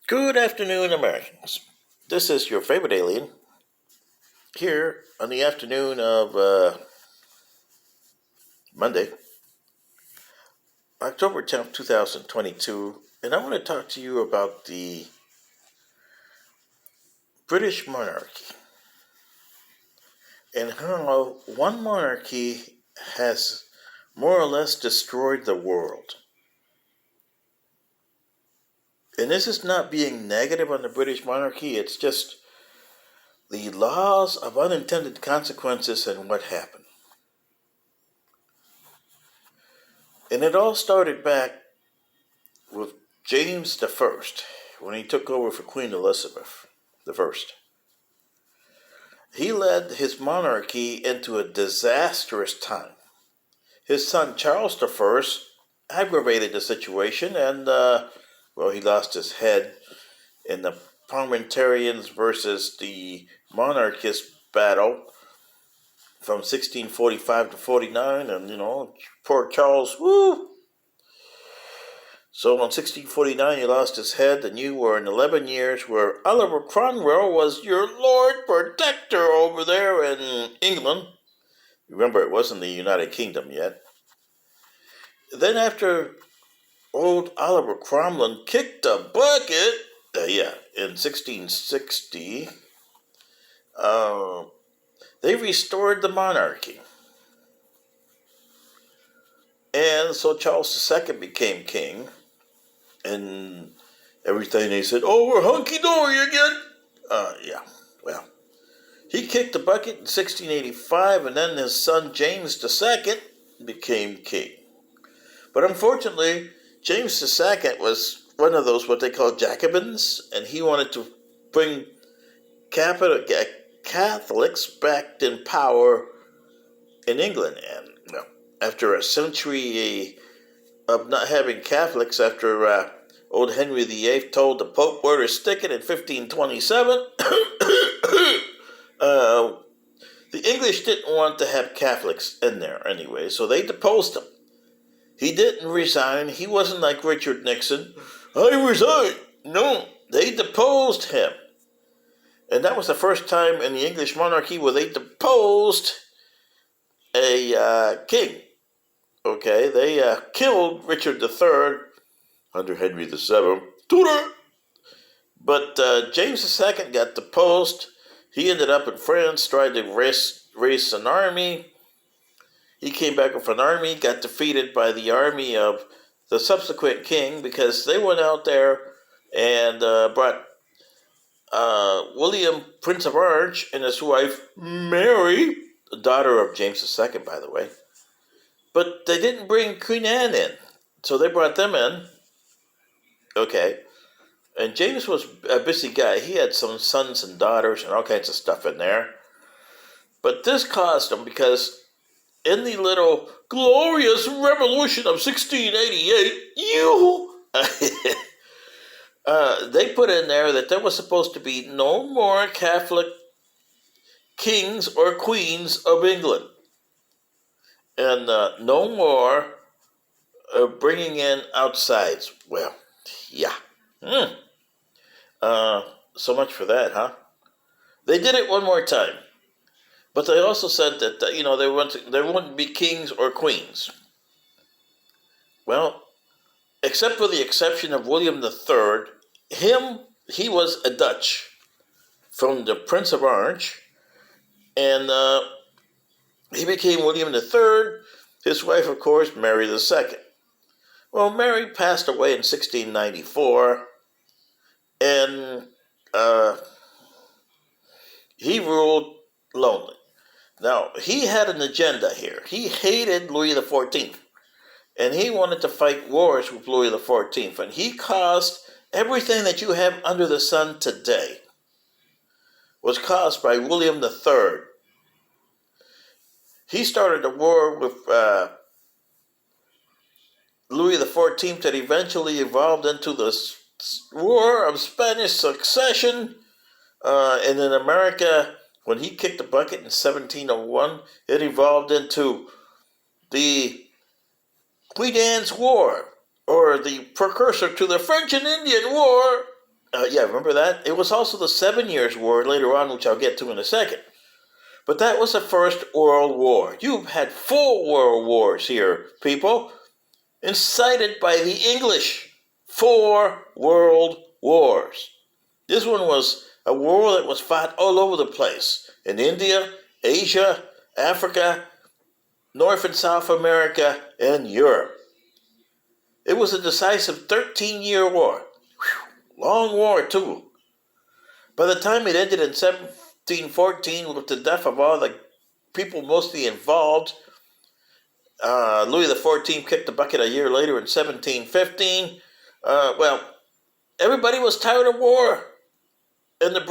Good afternoon, Americans. This is your favorite alien here on the afternoon of Monday, October 10th, 2022, and I want to talk to you about the British monarchy and how one monarchy has more or less destroyed the world. And this is not being negative on the British monarchy, it's just the laws of unintended consequences and what happened. And it all started back with James I when he took over for Queen Elizabeth I. He led his monarchy into a disastrous time. His son Charles I aggravated the situation and, he lost his head in the Parliamentarians versus the monarchists battle from 1645 to 49, and poor Charles, woo! So in 1649 he lost his head, and you were in 11 years where Oliver Cromwell was your Lord Protector over there in England. Remember, it wasn't the United Kingdom yet. Then after old Oliver Cromwell kicked the bucket, in 1660, they restored the monarchy. And so Charles II became king, and everything they said, oh, we're hunky-dory again. He kicked the bucket in 1685, and then his son James II became king. But unfortunately, James II was one of those what they call Jacobins, and he wanted to bring Catholics back in power in England. And after a century of not having Catholics, after old Henry VIII told the Pope where to stick it in 1527, the English didn't want to have Catholics in there anyway, so they deposed him. He didn't resign. He wasn't like Richard Nixon. I resign. No, they deposed him. And that was the first time in the English monarchy where they deposed a king. Okay, they killed Richard III under Henry VII. Tudor! But James II got deposed. He ended up in France, tried to raise an army. He came back with an army, got defeated by the army of the subsequent king because they went out there and brought William, Prince of Orange, and his wife, Mary, the daughter of James II, by the way. But they didn't bring Queen Anne in, so they brought them in. Okay. And James was a busy guy. He had some sons and daughters and all kinds of stuff in there. But this caused him because in the little glorious revolution of 1688, they put in there that there was supposed to be no more Catholic kings or queens of England. And no more bringing in outsides. Well, yeah. So much for that, huh? They did it one more time. But they also said that, there wouldn't be kings or queens. Well, except for the exception of William III, he was a Dutch from the Prince of Orange, and he became William III, his wife, of course, Mary II. Well, Mary passed away in 1694, and he ruled lonely. Now, he had an agenda here. He hated Louis XIV, and he wanted to fight wars with Louis XIV, and he caused everything that you have under the sun today was caused by William III. He started a war with Louis XIV that eventually evolved into the War of Spanish Succession, and in America, when he kicked the bucket in 1701, it evolved into the Queen Anne's War, or the precursor to the French and Indian War Yeah, remember that? It was also the 7 Years' War later on, which I'll get to in a second. But that was the First World War. You've had 4 world wars here, people, incited by the English. 4 world wars. This one was a war that was fought all over the place in India, Asia, Africa, North and South America, and Europe. It was a decisive 13-year war. Whew, long war, too. By the time it ended in 1714 with the death of all the people mostly involved, Louis XIV kicked the bucket a year later in 1715. Well, everybody was tired of war. And the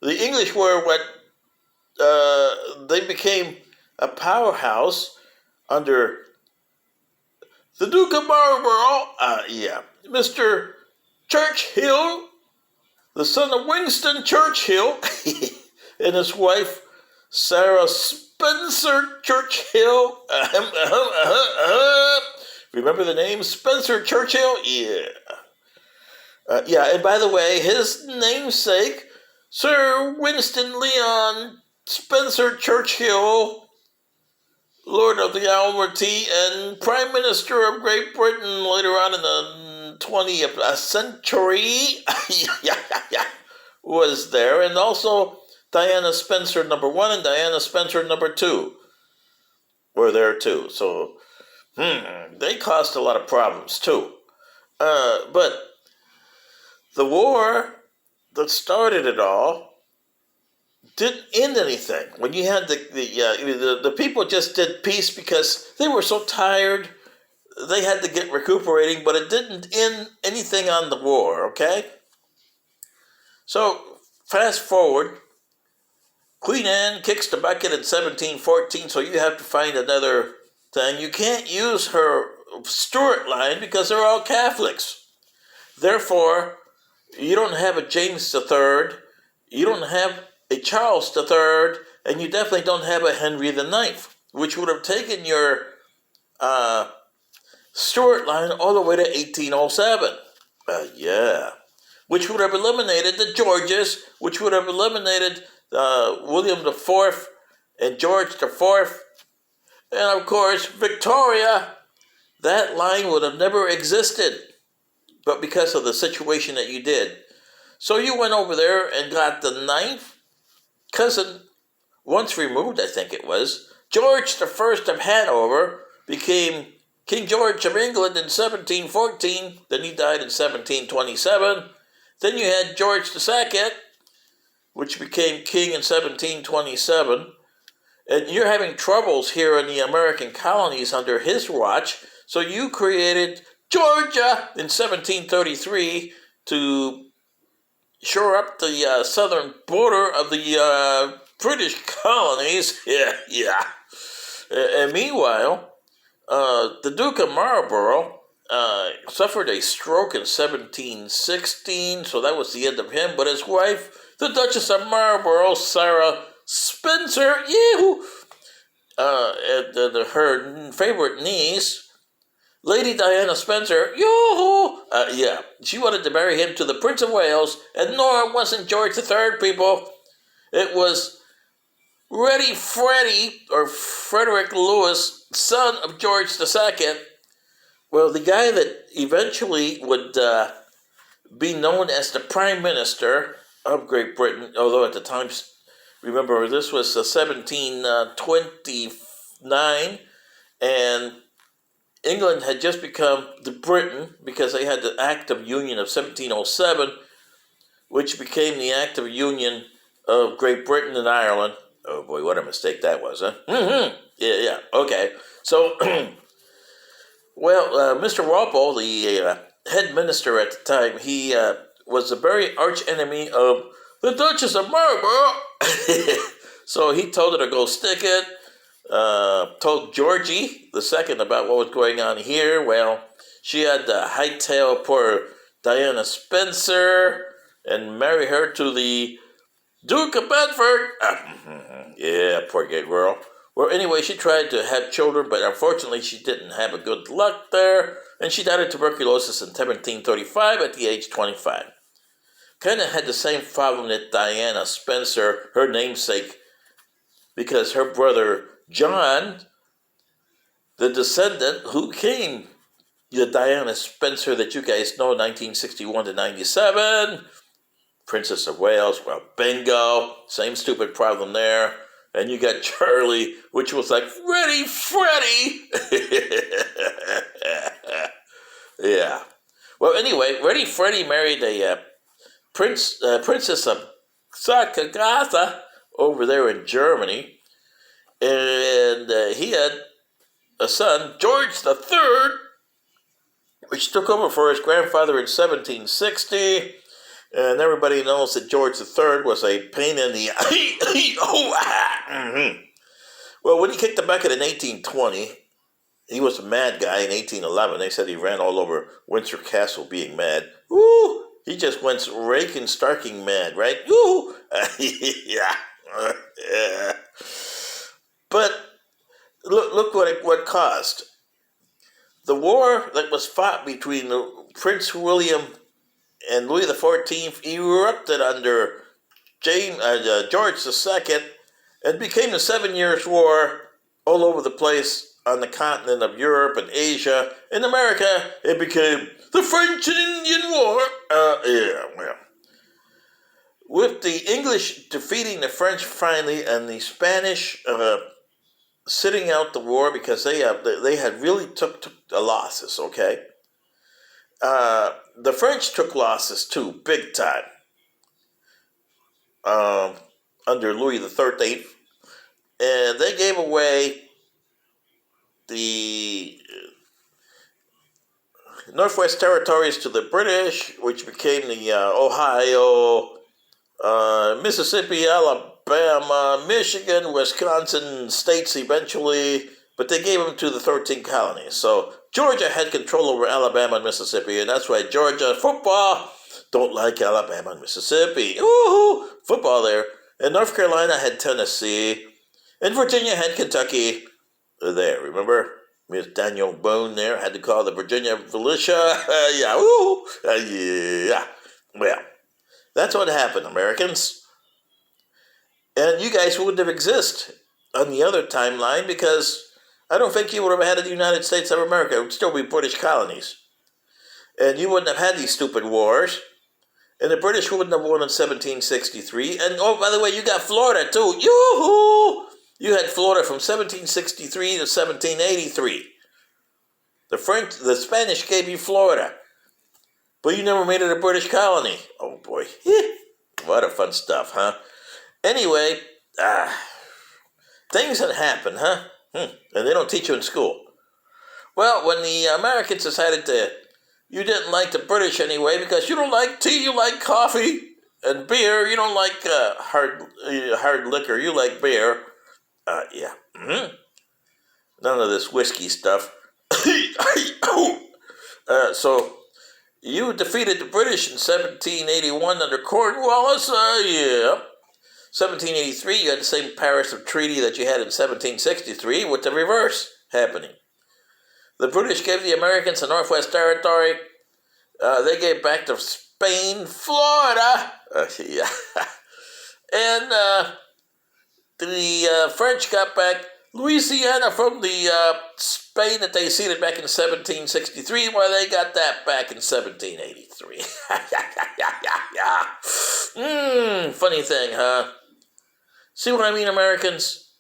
English were what, they became a powerhouse under the Duke of Marlborough, Mr. Churchill, the son of Winston Churchill, and his wife, Sarah Spencer Churchill. Remember the name Spencer Churchill? Yeah. And by the way, his namesake, Sir Winston Leon Spencer Churchill, Lord of the Admiralty and Prime Minister of Great Britain later on in the 20th century, was there. And also Diana Spencer #1 and Diana Spencer #2 were there too. So, they caused a lot of problems too. But the war that started it all didn't end anything. When you had the people just did peace because they were so tired, they had to get recuperating, but it didn't end anything on the war, okay? So, fast forward, Queen Anne kicks the bucket in 1714, so you have to find another thing. You can't use her Stuart line because they're all Catholics. Therefore, you don't have a James III, you don't have a Charles III, and you definitely don't have a Henry IX, which would have taken your Stuart line all the way to 1807. Which would have eliminated the Georges, which would have eliminated William IV and George IV, and of course Victoria. That line would have never existed, but because of the situation that you did. So you went over there and got the 9th cousin, once removed, I think it was, George I of Hanover, became King George of England in 1714. Then he died in 1727. Then you had George II, which became king in 1727. And you're having troubles here in the American colonies under his watch. So you created Georgia in 1733 to shore up the southern border of the British colonies. And meanwhile, the Duke of Marlborough suffered a stroke in 1716, so that was the end of him. But his wife, the Duchess of Marlborough, Sarah Spencer, and her favorite niece, Lady Diana Spencer, she wanted to marry him to the Prince of Wales, and no, it wasn't George III, people. It was Reddy Freddy, or Frederick Lewis, son of George II. Well, the guy that eventually would be known as the Prime Minister of Great Britain, although at the time, remember, this was 1729, and England had just become the Britain because they had the Act of Union of 1707, which became the Act of Union of Great Britain and Ireland. Oh boy, what a mistake that was, huh? Okay. So, Mr. Walpole, the head minister at the time, he was a very arch enemy of the Duchess of Marlborough. So he told her to go stick it. Told Georgie II about what was going on here. Well, she had to hightail poor Diana Spencer and marry her to the Duke of Bedford. Poor gay girl. Well, anyway, she tried to have children, but unfortunately she didn't have a good luck there. and she died of tuberculosis in 1735 at the age 25. Kind of had the same problem that Diana Spencer, her namesake, because her brother John, the descendant who came, the Diana Spencer that you guys know, 1961 to 97, Princess of Wales, well, bingo, same stupid problem there. And you got Charlie, which was like, Ready, Freddy! Yeah. Well, anyway, Ready Freddy married a princess of Sakagatha over there in Germany. And he had a son, George III, which took over for his grandfather in 1760. And everybody knows that George III was a pain in the... Well, when he kicked the bucket in 1820, he was a mad guy in 1811. They said he ran all over Windsor Castle being mad. Woo! He just went raking, starking mad, right? Woo! Yeah. But look what caused. The war that was fought between Prince William and Louis XIV erupted under George II and became the 7 Years' War all over the place on the continent of Europe and Asia. In America, it became the French and Indian War. With the English defeating the French finally and the Spanish sitting out the war because they had really took the losses, okay? The French took losses too, big time, under Louis XIII, and they gave away the Northwest Territories to the British, which became the Ohio, Mississippi, Alabama, Michigan, Wisconsin states eventually, but they gave them to the 13 colonies. So Georgia had control over Alabama and Mississippi, and that's why Georgia football don't like Alabama and Mississippi. Woohoo! Football there. And North Carolina had Tennessee, and Virginia had Kentucky there. Remember? Miss Daniel Boone there had to call the Virginia militia. Yeah, woo! Yeah. Well, that's what happened, Americans. And you guys wouldn't have existed on the other timeline because I don't think you would have had the United States of America. It would still be British colonies. And you wouldn't have had these stupid wars. And the British wouldn't have won in 1763. And, oh, by the way, you got Florida, too. Yoo-hoo! You had Florida from 1763 to 1783. The Spanish gave you Florida. But you never made it a British colony. Oh, boy. What a fun stuff, huh? Anyway, things that happen, huh? And they don't teach you in school. Well, when the Americans decided you didn't like the British anyway because you don't like tea, you like coffee and beer. You don't like hard liquor, you like beer. Yeah. None of this whiskey stuff. So you defeated the British in 1781 under Cornwallis. Yeah. 1783, you had the same Paris Treaty that you had in 1763 with the reverse happening. The British gave the Americans the Northwest Territory. They gave back to Spain, Florida. Yeah. And the French got back Louisiana from the Spain that they ceded back in 1763, while they got that back in 1783. Funny thing, huh? See what I mean, Americans?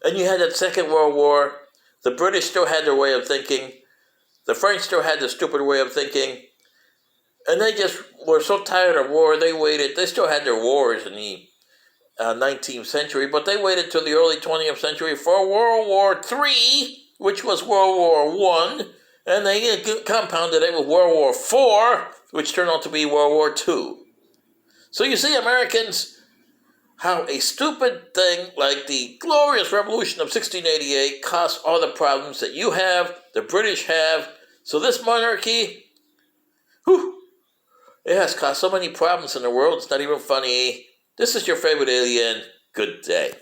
And you had that Second World War. The British still had their way of thinking. The French still had their stupid way of thinking. And they just were so tired of war, they waited. They still had their wars in the 19th century, but they waited till the early 20th century for World War III, which was World War I, and they compounded it with World War IV, which turned out to be World War II. So you see, Americans, how a stupid thing like the glorious revolution of 1688 caused all the problems that you have, the British have. So this monarchy, it has caused so many problems in the world, it's not even funny. This is your favorite alien. Good day.